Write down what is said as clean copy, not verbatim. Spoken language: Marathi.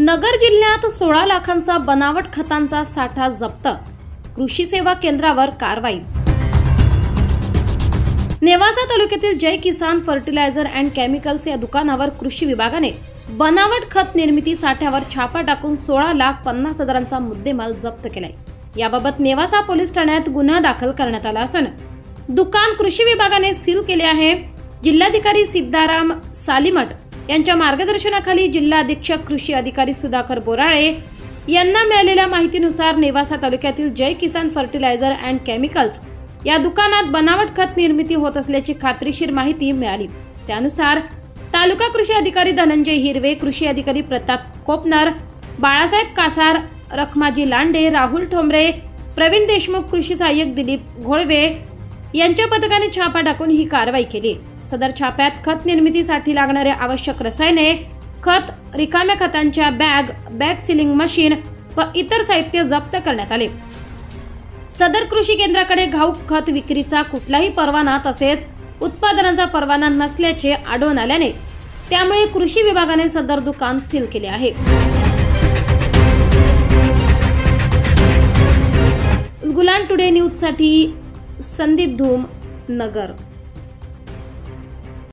नगर जिल्ह्यात 16 लाखांचा बनावट खतांचा साठा जप्त, कृषी सेवा केंद्रावर कारवाई। नेवासा तालुक्यातील जय किसान फर्टिलायझर अँड केमिकल्स या दुकानावर कृषी विभागाने बनावट खत निर्मिती साठ्यावर छापा टाकून 16,50,000चा मुद्देमाल जप्त केलाय। याबाबत नेवासा पोलीस ठाण्यात गुन्हा दाखल करण्यात आला असून दुकान कृषी विभागाने सील केले आहे। जिल्हाधिकारी सिद्धाराम सालीमठ यांच्या मार्गदर्शनाखाली जिल्हा अधीक्षक कृषी अधिकारी सुधाकर बोराळे यांना मिळालेल्या माहितीनुसार नेवासा तालुक्यातील जय किसान फर्टिलायझर अँड केमिकल्स या दुकानात बनावट खत निर्मिती होत असल्याची खात्रीशीर माहिती मिळाली। त्यानुसार तालुका कृषी अधिकारी धनंजय हिरवे, कृषी अधिकारी प्रताप कोपनर, बाळासाहेब कासार, रखमाजी लांडे, राहुल ठोंबरे, प्रवीण देशमुख, कृषी सहाय्यक दिलीप घोळवे यांच्या पथकाने छापा टाकून ही कारवाई केली। सदर छाप्यात खत निर्मितीसाठी लागणारे आवश्यक रसायने, खत, रिकाम्या खतांच्या बॅग सीलिंग मशीन व इतर साहित्य जप्त करण्यात आले। सदर कृषी केंद्राकडे घाऊक खत विक्रीचा कुठलाही परवाना तसेच उत्पादनाचा परवाना नसल्याचे आढळून आल्याने त्यामुळे कृषी विभागाने सदर दुकान सील केले आहे। गुलान टुडे न्यूज साठी संदीप धूम, नगर।